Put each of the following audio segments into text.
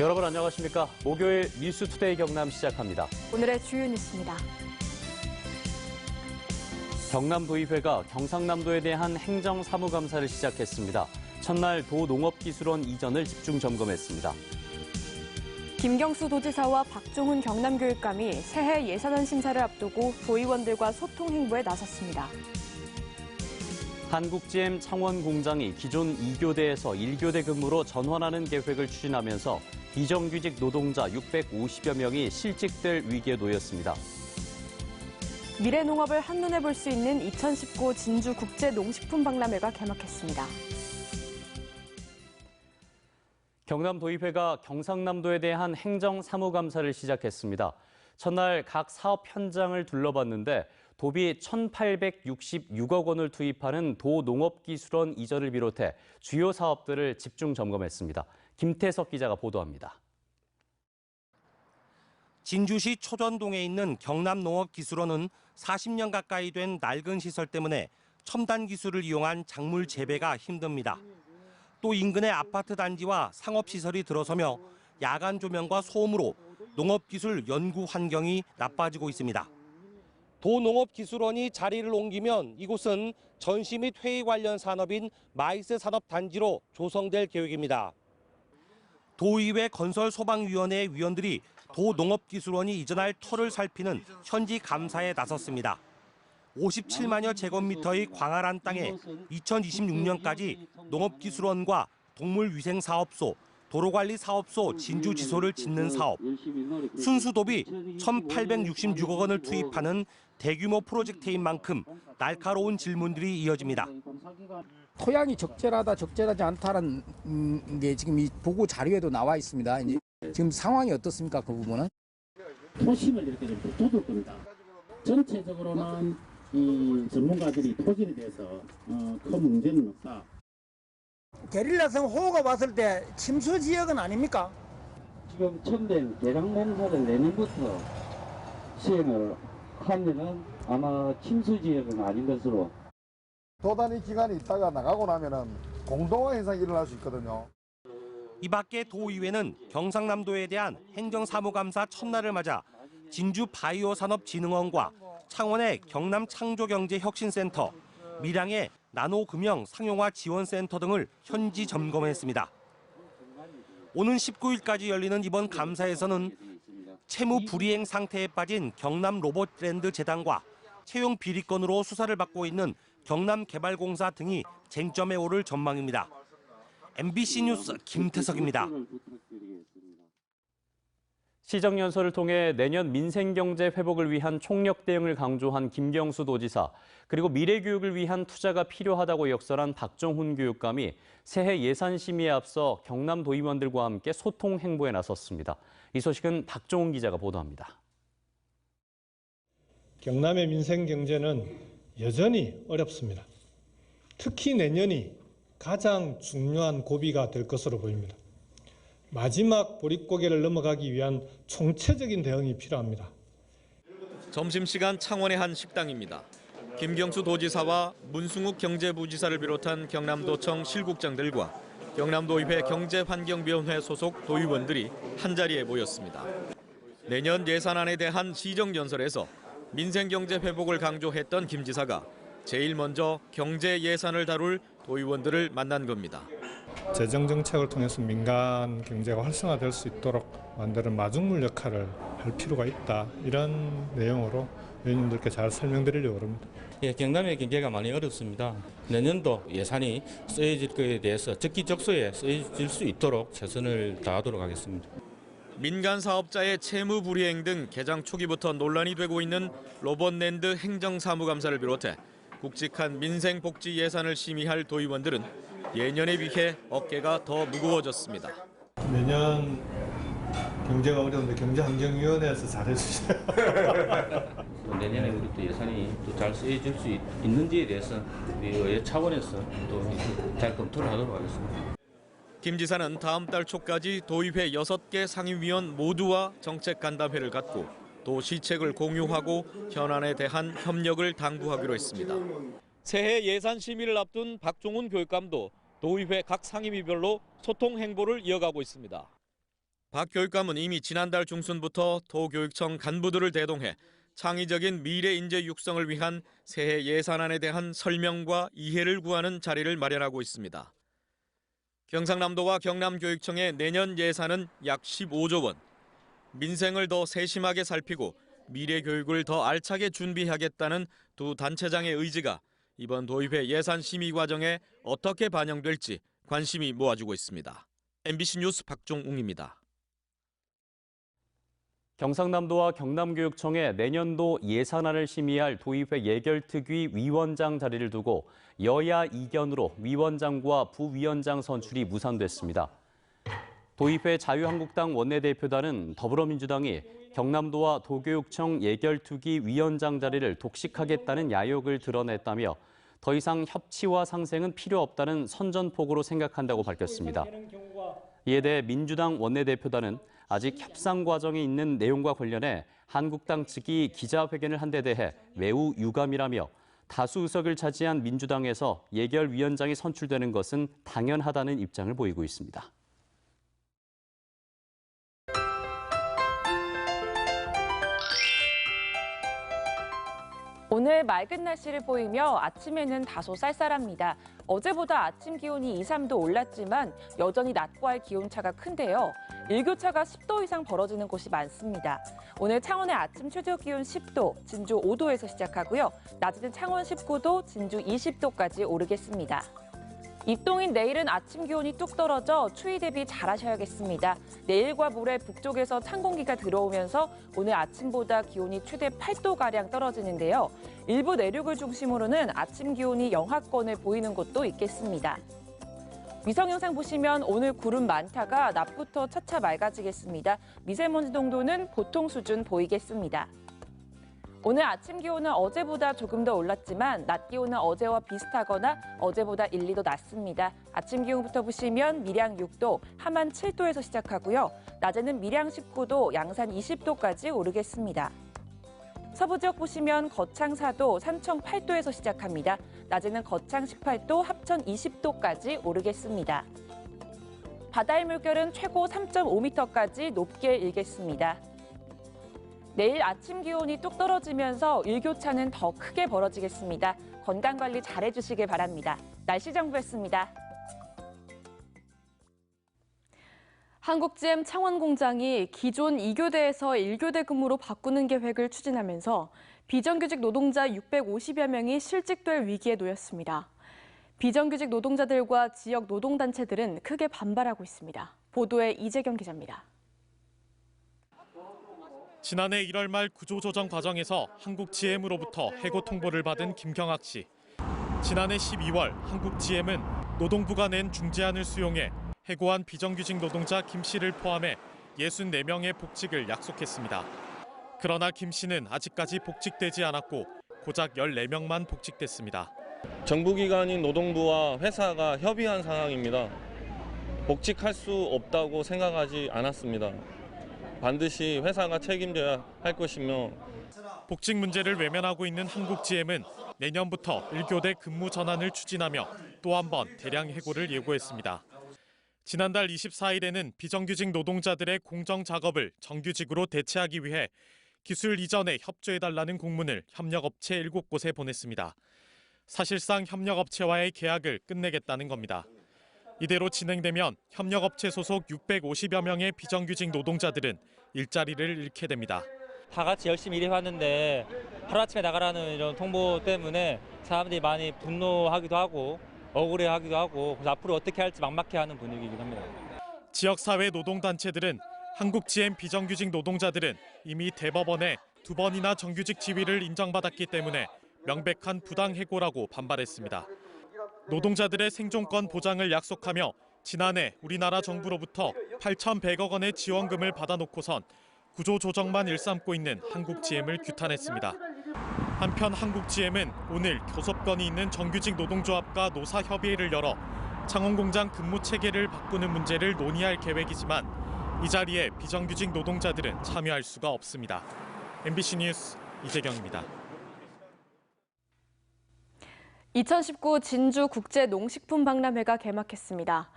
여러분 안녕하십니까? 목요일 뉴스투데이 경남 시작합니다. 오늘의 주요 뉴스입니다. 경남도의회가 경상남도에 대한 행정사무감사를 시작했습니다. 첫날 도농업기술원 이전을 집중 점검했습니다. 김경수 도지사와 박종훈 경남교육감이 새해 예산안 심사를 앞두고 도의원들과 소통 행보에 나섰습니다. 한국GM 창원공장이 기존 2교대에서 1교대 근무로 전환하는 계획을 추진하면서 비정규직 노동자 650여 명이 실직될 위기에 놓였습니다. 미래농업을 한눈에 볼 수 있는 2019 진주국제농식품박람회가 개막했습니다. 경남도의회가 경상남도에 대한 행정사무감사를 시작했습니다. 첫날 각 사업 현장을 둘러봤는데 도비 1,866억 원을 투입하는 도농업기술원 이전을 비롯해 주요 사업들을 집중 점검했습니다. 김태석 기자가 보도합니다. 진주시 초전동에 있는 경남농업기술원은 40년 가까이 된 낡은 시설 때문에 첨단 기술을 이용한 작물 재배가 힘듭니다. 또 인근의 아파트 단지와 상업시설이 들어서며 야간 조명과 소음으로 농업기술 연구 환경이 나빠지고 있습니다. 도농업기술원이 자리를 옮기면 이곳은 전시 및 회의 관련 산업인 마이스 산업단지로 조성될 계획입니다. 도의회 건설소방위원회 위원들이 도농업기술원이 이전할 터를 살피는 현지 감사에 나섰습니다. 57만여 제곱미터의 광활한 땅에 2026년까지 농업기술원과 동물위생사업소, 도로관리사업소 진주지소를 짓는 사업, 순수도비 1,866억 원을 투입하는 대규모 프로젝트인 만큼 날카로운 질문들이 이어집니다. 토양이 적절하다, 적절하지 않다는 게 지금 이 보고 자료에도 나와 있습니다. 이제 지금 상황이 어떻습니까, 그 부분은? 토심을 이렇게 좀 돋을 겁니다. 전체적으로는 이 전문가들이 토질에 대해서 큰 문제는 없다. 게릴라성 호우가 왔을 때 침수 지역은 아닙니까? 지금 첨단 개량 공사를 내년부터 시행을 하면은 아마 침수 지역은 아닌 것으로. 도단위 기간이 있다가 나가고 나면은 공동화 현상이 일어날 수 있거든요. 이 밖에 도의회는 경상남도에 대한 행정사무감사 첫날을 맞아 진주바이오산업진흥원과 창원의 경남창조경제혁신센터, 밀양의 나노금형 상용화 지원센터 등을 현지 점검했습니다. 오는 19일까지 열리는 이번 감사에서는 채무 불이행 상태에 빠진 경남로봇랜드 재단과 채용 비리건으로 수사를 받고 있는 경남개발공사 등이 쟁점에 오를 전망입니다. MBC 뉴스 김태석입니다. 시정연설을 통해 내년 민생경제 회복을 위한 총력 대응을 강조한 김경수 도지사, 그리고 미래교육을 위한 투자가 필요하다고 역설한 박종훈 교육감이 새해 예산 심의에 앞서 경남도의원들과 함께 소통 행보에 나섰습니다. 이 소식은 박종훈 기자가 보도합니다. 경남의 민생경제는 여전히 어렵습니다. 특히 내년이 가장 중요한 고비가 될 것으로 보입니다. 마지막 보릿고개를 넘어가기 위한 총체적인 대응이 필요합니다. 점심시간 창원의 한 식당입니다. 김경수 도지사와 문승욱 경제부지사를 비롯한 경남도청 실국장들과 경남도의회 경제환경위원회 소속 도의원들이 한자리에 모였습니다. 내년 예산안에 대한 시정연설에서 민생경제 회복을 강조했던 김 지사가 제일 먼저 경제 예산을 다룰 도의원들을 만난 겁니다. 재정정책을 통해서 민간 경제가 활성화될 수 있도록 만드는 마중물 역할을 할 필요가 있다. 이런 내용으로 의원님들께 잘 설명드리려고 합니다. 예, 경남의 경제가 많이 어렵습니다. 내년도 예산이 쓰여질 것에 대해서 적기적소에 쓰여질 수 있도록 최선을 다하도록 하겠습니다. 민간 사업자의 채무 불이행 등 개장 초기부터 논란이 되고 있는 로봇랜드 행정사무감사를 비롯해 굵직한 민생복지 예산을 심의할 도의원들은 예년에 비해 어깨가 더 무거워졌습니다. 내년 경제가 어려운데 경제환경위원회에서 잘해주세요. 내년에 우리 또 예산이 또 잘 쓰여질 수 있는지에 대해서 우리 의회 차원에서 또 잘 검토를 하도록 하겠습니다. 김 지사는 다음 달 초까지 도의회 6개 상임위원 모두와 정책 간담회를 갖고 또 시책을 공유하고 현안에 대한 협력을 당부하기로 했습니다. 새해 예산 심의를 앞둔 박종훈 교육감도 도의회 각 상임위별로 소통 행보를 이어가고 있습니다. 박 교육감은 이미 지난달 중순부터 도교육청 간부들을 대동해 창의적인 미래 인재 육성을 위한 새해 예산안에 대한 설명과 이해를 구하는 자리를 마련하고 있습니다. 경상남도와 경남교육청의 내년 예산은 약 15조 원. 민생을 더 세심하게 살피고 미래 교육을 더 알차게 준비하겠다는 두 단체장의 의지가 이번 도입회 예산 심의 과정에 어떻게 반영될지 관심이 모아지고 있습니다. MBC 뉴스 박종웅입니다. 경상남도와 경남교육청의 내년도 예산안을 심의할 도입회 예결특위 위원장 자리를 두고 여야 이견으로 위원장과 부위원장 선출이 무산됐습니다. 도입회 자유한국당 원내대표단은 더불어민주당이 경남도와 도교육청 예결특위 위원장 자리를 독식하겠다는 야욕을 드러냈다며 더 이상 협치와 상생은 필요 없다는 선전포고로 생각한다고 밝혔습니다. 이에 대해 민주당 원내대표단은 아직 협상 과정에 있는 내용과 관련해 한국당 측이 기자회견을 한 데 대해 매우 유감이라며 다수 의석을 차지한 민주당에서 예결위원장이 선출되는 것은 당연하다는 입장을 보이고 있습니다. 오늘 맑은 날씨를 보이며 아침에는 다소 쌀쌀합니다. 어제보다 아침 기온이 2, 3도 올랐지만 여전히 낮과의 기온차가 큰데요. 일교차가 10도 이상 벌어지는 곳이 많습니다. 오늘 창원의 아침 최저 기온 10도, 진주 5도에서 시작하고요. 낮에는 창원 19도, 진주 20도까지 오르겠습니다. 입동인 내일은 아침 기온이 뚝 떨어져 추위 대비 잘하셔야겠습니다. 내일과 모레 북쪽에서 찬 공기가 들어오면서 오늘 아침보다 기온이 최대 8도가량 떨어지는데요. 일부 내륙을 중심으로는 아침 기온이 영하권을 보이는 곳도 있겠습니다. 위성 영상 보시면 오늘 구름 많다가 낮부터 차차 맑아지겠습니다. 미세먼지 농도는 보통 수준 보이겠습니다. 오늘 아침 기온은 어제보다 조금 더 올랐지만 낮 기온은 어제와 비슷하거나 어제보다 1, 2도 낮습니다. 아침 기온부터 보시면 밀양 6도, 함안 7도에서 시작하고요. 낮에는 밀양 19도, 양산 20도까지 오르겠습니다. 서부 지역 보시면 거창 4도, 산청 8도에서 시작합니다. 낮에는 거창 18도, 합천 20도까지 오르겠습니다. 바다의 물결은 최고 3.5m까지 높게 일겠습니다. 내일 아침 기온이 뚝 떨어지면서 일교차는 더 크게 벌어지겠습니다. 건강관리 잘해주시길 바랍니다. 날씨 정보였습니다. 한국GM 창원공장이 기존 2교대에서 1교대 근무로 바꾸는 계획을 추진하면서 비정규직 노동자 650여 명이 실직될 위기에 놓였습니다. 비정규직 노동자들과 지역 노동단체들은 크게 반발하고 있습니다. 보도에 이재경 기자입니다. 지난해 1월 말 구조조정 과정에서 한국GM으로부터 해고 통보를 받은 김경학 씨. 지난해 12월 한국GM은 노동부가 낸 중재안을 수용해 해고한 비정규직 노동자 김 씨를 포함해 64명의 복직을 약속했습니다. 그러나 김 씨는 아직까지 복직되지 않았고 고작 14명만 복직됐습니다. 정부기관인 노동부와 회사가 협의한 상황입니다. 복직할 수 없다고 생각하지 않았습니다. 반드시 회사가 책임져야 할 것이며 복직 문제를 외면하고 있는 한국GM은 내년부터 1교대 근무 전환을 추진하며 또 한 번 대량 해고를 예고했습니다. 지난달 24일에는 비정규직 노동자들의 공정 작업을 정규직으로 대체하기 위해 기술 이전에 협조해달라는 공문을 협력업체 7곳에 보냈습니다. 사실상 협력업체와의 계약을 끝내겠다는 겁니다. 이대로 진행되면 협력업체 소속 650여 명의 비정규직 노동자들은 일자리를 잃게 됩니다. 다 같이 열심히 일해왔는데 하루아침에 나가라는 이런 통보 때문에 사람들이 많이 분노하기도 하고 억울해하기도 하고 그래서 앞으로 어떻게 할지 막막해하는 분위기이긴 합니다. 지역사회 노동단체들은 한국GM 비정규직 노동자들은 이미 대법원에 2번이나 정규직 지위를 인정받았기 때문에 명백한 부당해고라고 반발했습니다. 노동자들의 생존권 보장을 약속하며 지난해 우리나라 정부로부터 8,100억 원의 지원금을 받아놓고선 구조조정만 일삼고 있는 한국GM을 규탄했습니다. 한편 한국GM은 오늘 교섭권이 있는 정규직 노동조합과 노사협의회를 열어 창원공장 근무 체계를 바꾸는 문제를 논의할 계획이지만 이 자리에 비정규직 노동자들은 참여할 수가 없습니다. MBC 뉴스 이재경입니다. 2019 진주 국제농식품 박람회가 개막했습니다.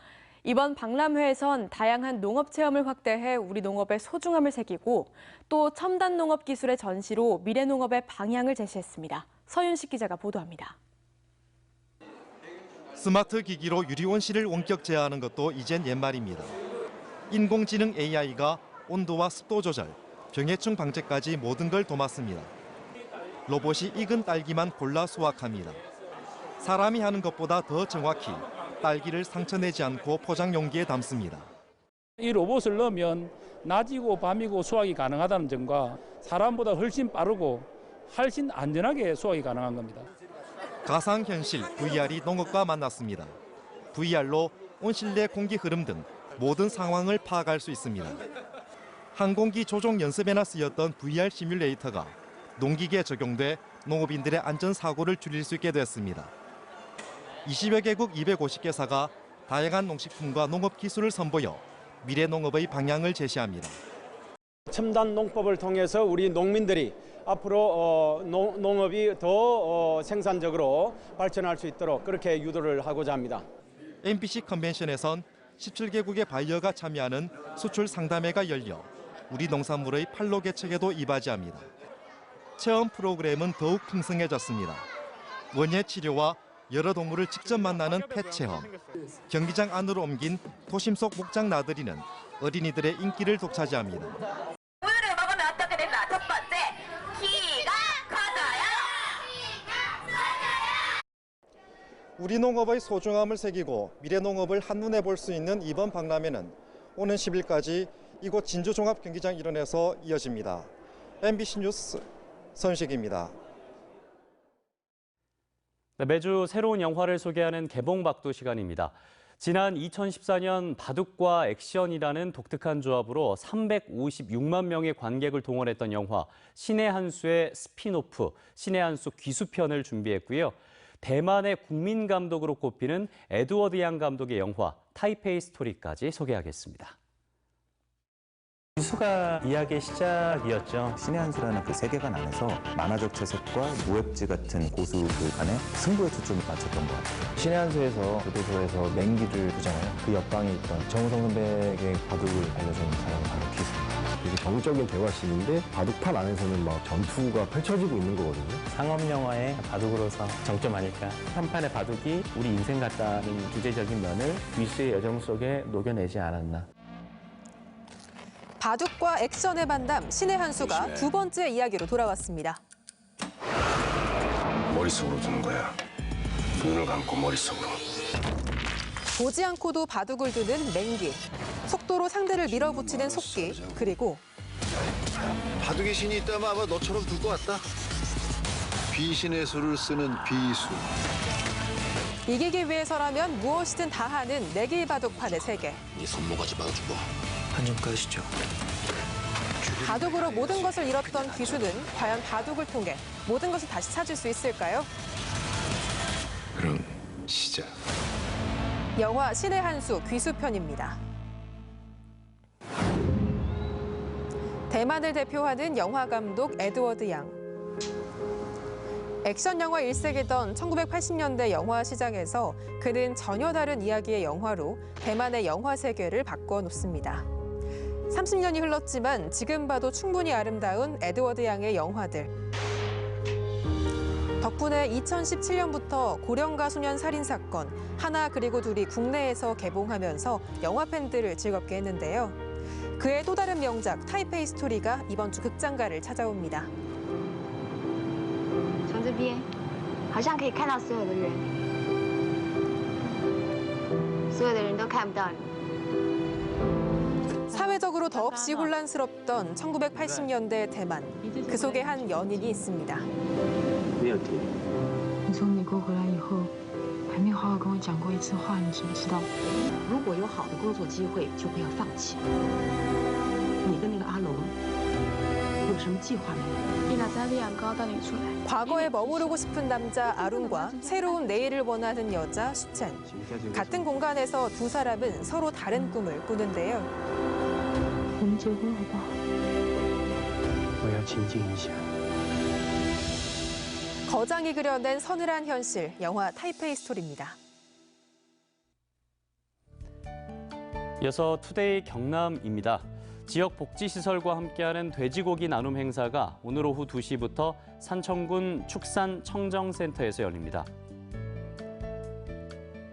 이번 박람회에선 다양한 농업 체험을 확대해 우리 농업의 소중함을 새기고 또 첨단 농업 기술의 전시로 미래 농업의 방향을 제시했습니다. 서윤식 기자가 보도합니다. 스마트 기기로 유리온실을 원격 제어하는 것도 이젠 옛말입니다. 인공지능 AI가 온도와 습도 조절, 병해충 방제까지 모든 걸 도맡습니다. 로봇이 익은 딸기만 골라 수확합니다. 사람이 하는 것보다 더 정확히 딸기를 상처내지 않고 포장 용기에 담습니다. 이 로봇을 넣으면 낮이고 밤이고 수확이 가능하다는 점과 사람보다 훨씬 빠르고 훨씬 안전하게 수확이 가능한 겁니다. 가상현실 VR이 농업과 만났습니다. VR로 온실 내 공기 흐름 등 모든 상황을 파악할 수 있습니다. 항공기 조종 연습에나 쓰였던 VR 시뮬레이터가 농기계에 적용돼 농업인들의 안전사고를 줄일 수 있게 됐습니다. 20여 개국 250개사가 다양한 농식품과 농업 기술을 선보여 미래 농업의 방향을 제시합니다. 첨단 농법을 통해서 우리 농민들이 앞으로 농업이 더 생산적으로 발전할 수 있도록 그렇게 유도를 하고자 합니다. MBC 컨벤션에선 17개국의 바이어가 참여하는 수출 상담회가 열려 우리 농산물의 판로 개척에도 이바지합니다. 체험 프로그램은 더욱 풍성해졌습니다. 원예 치료와 여러 동물을 직접 만나는 펫 체험, 경기장 안으로 옮긴 도심 속 목장 나들이는 어린이들의 인기를 독차지합니다. 우유를 먹으면 어떻게 된다? 첫 번째, 키가 커져요. 우리 농업의 소중함을 새기고 미래 농업을 한눈에 볼 수 있는 이번 박람회는 오는 10일까지 이곳 진주종합경기장 일원에서 이어집니다. MBC 뉴스 선식입니다. 매주 새로운 영화를 소개하는 개봉박두 시간입니다. 지난 2014년 바둑과 액션이라는 독특한 조합으로 356만 명의 관객을 동원했던 영화 신의 한 수의 스핀오프 신의 한 수 귀수편을 준비했고요. 대만의 국민 감독으로 꼽히는 에드워드 양 감독의 영화 타이페이 스토리까지 소개하겠습니다. 귀수가 이야기의 시작이었죠. 신의 한 수라는 그 세계관 안에서 만화적 채색과 모획지 같은 고수들 간의 승부에 초점이 맞췄던 것 같아요. 신의 한 수에서 교도소에서 맹기를 두잖아요. 그 옆방에 있던 정우성 선배에게 바둑을 알려준 사람이 바로 귀수입니다. 되게 정적인 대화씬인데 바둑판 안에서는 막 전투가 펼쳐지고 있는 거거든요. 상업 영화의 바둑으로서 정점 아닐까. 한 판의 바둑이 우리 인생 같다는 주제적인 면을 귀수의 여정 속에 녹여내지 않았나. 바둑과 액션의 만남 신의 한 수가 두 번째 이야기로 돌아왔습니다. 머릿속으로 두는 거야. 눈을 감고 머릿속으로. 보지 않고도 바둑을 두는 맹기, 속도로 상대를 밀어붙이는 속기, 그리고 바둑의 신이 있다면 아마 너처럼 둘 것 같다. 비신의 수를 쓰는 비수. 이기기 위해서라면 무엇이든 다 하는 내기 바둑판의 세계. 네 손모가지 막아주고 한 점 까시죠. 바둑으로 모든 것을 잃었던 귀수는 과연 바둑을 통해 모든 것을 다시 찾을 수 있을까요? 그럼 시작. 영화 신의 한 수 귀수편입니다. 대만을 대표하는 영화 감독 에드워드 양. 액션 영화 일색이던 1980년대 영화 시장에서 그는 전혀 다른 이야기의 영화로 대만의 영화 세계를 바꿔놓습니다. 30년이 흘렀지만 지금 봐도 충분히 아름다운 에드워드 양의 영화들. 덕분에 2017년부터 고령가 소년 살인 사건 하나 그리고 둘이 국내에서 개봉하면서 영화 팬들을 즐겁게 했는데요. 그의 또 다른 명작 타이페이 스토리가 이번 주 극장가를 찾아옵니다. 从这边好像可以看到所有的人，所有的人都看不到你。 사회적으로 더없이 혼란스럽던 1980년대 대만. 그 속에 한 연인이 있습니다. 你从美国回来以后，还没有好好跟我讲过一次话，你知不知道？如果有好的工作机会，就不要放弃。你跟那个阿龙有什么计划没有？과거에 머무르고 싶은 남자 아룬과 새로운 내일을 원하는 여자 수첸. 같은 공간에서 두 사람은 서로 다른 꿈을 꾸는데요. 我们结婚好不好？我要清静一下。 거장이 그려낸 서늘한 현실, 영화 타이페이 스토리입니다. 이어서 투데이 경남입니다. 지역 복지시설과 함께하는 돼지고기 나눔 행사가 오늘 오후 2시부터 산청군 축산청정센터에서 열립니다.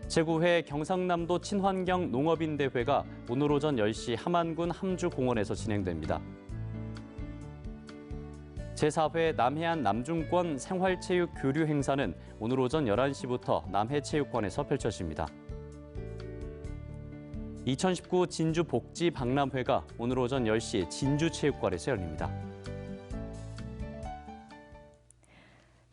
제9회 경상남도 친환경 농업인대회가 오늘 오전 10시 함안군 함주공원에서 진행됩니다. 제4회 남해안 남중권 생활체육 교류 행사는 오늘 오전 11시부터 남해체육관에서 펼쳐집니다. 2019 진주 복지 박람회가 오늘 오전 10시 진주체육관에서 열립니다.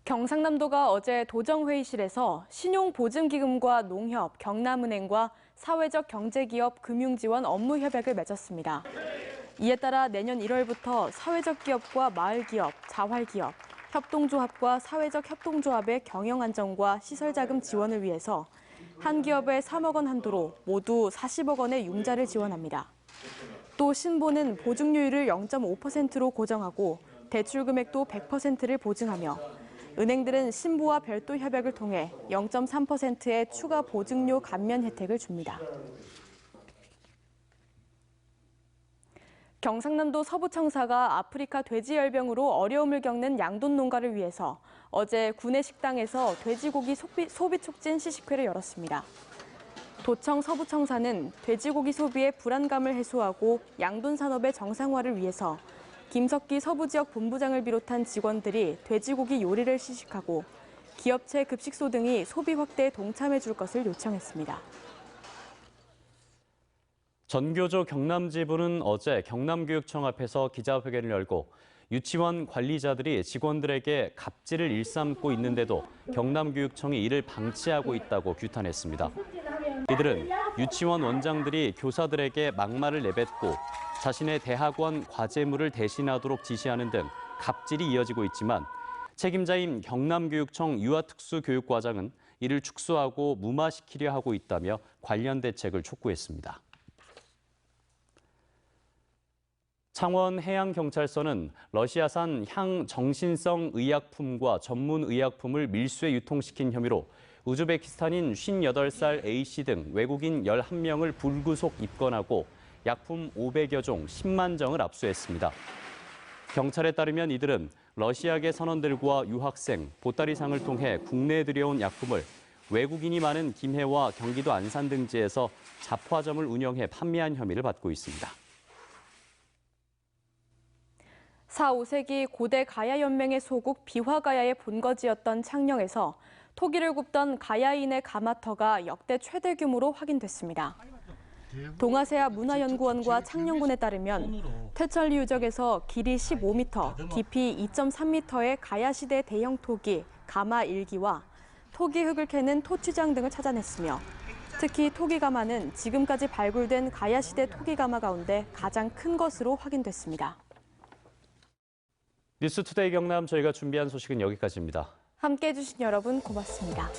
경상남도가 어제 도정회의실에서 신용보증기금과 농협, 경남은행과 사회적 경제기업 금융지원 업무 협약을 맺었습니다. 이에 따라 내년 1월부터 사회적 기업과 마을기업, 자활기업, 협동조합과 사회적 협동조합의 경영 안정과 시설자금 지원을 위해서 한 기업에 3억 원 한도로 모두 40억 원의 융자를 지원합니다. 또 신보는 보증료율을 0.5%로 고정하고 대출 금액도 100%를 보증하며 은행들은 신보와 별도 협약을 통해 0.3%의 추가 보증료 감면 혜택을 줍니다. 경상남도 서부청사가 아프리카 돼지열병으로 어려움을 겪는 양돈 농가를 위해서 어제 구내 식당에서 돼지고기 소비 촉진 시식회를 열었습니다. 도청 서부청사는 돼지고기 소비의 불안감을 해소하고 양돈 산업의 정상화를 위해서 김석기 서부지역 본부장을 비롯한 직원들이 돼지고기 요리를 시식하고 기업체 급식소 등이 소비 확대에 동참해 줄 것을 요청했습니다. 전교조 경남지부는 어제 경남교육청 앞에서 기자회견을 열고 유치원 관리자들이 직원들에게 갑질을 일삼고 있는데도 경남교육청이 이를 방치하고 있다고 규탄했습니다. 이들은 유치원 원장들이 교사들에게 막말을 내뱉고 자신의 대학원 과제물을 대신하도록 지시하는 등 갑질이 이어지고 있지만 책임자인 경남교육청 유아특수교육과장은 이를 축소하고 무마시키려 하고 있다며 관련 대책을 촉구했습니다. 창원해양경찰서는 러시아산 향정신성 의약품과 전문의약품을 밀수해 유통시킨 혐의로 우즈베키스탄인 58살 A씨 등 외국인 11명을 불구속 입건하고 약품 500여 종 10만 정을 압수했습니다. 경찰에 따르면 이들은 러시아계 선원들과 유학생, 보따리상을 통해 국내에 들여온 약품을 외국인이 많은 김해와 경기도 안산 등지에서 잡화점을 운영해 판매한 혐의를 받고 있습니다. 4, 5세기 고대 가야 연맹의 소국 비화가야의 본거지였던 창녕에서 토기를 굽던 가야인의 가마터가 역대 최대 규모로 확인됐습니다. 동아세아 문화연구원과 창녕군에 따르면 퇴천리 유적에서 길이 15m, 깊이 2.3m의 가야시대 대형 토기, 가마 1기와 토기 흙을 캐는 토취장 등을 찾아냈으며 특히 토기 가마는 지금까지 발굴된 가야시대 토기 가마 가운데 가장 큰 것으로 확인됐습니다. 뉴스투데이 경남 저희가 준비한 소식은 여기까지입니다. 함께해 주신 여러분 고맙습니다.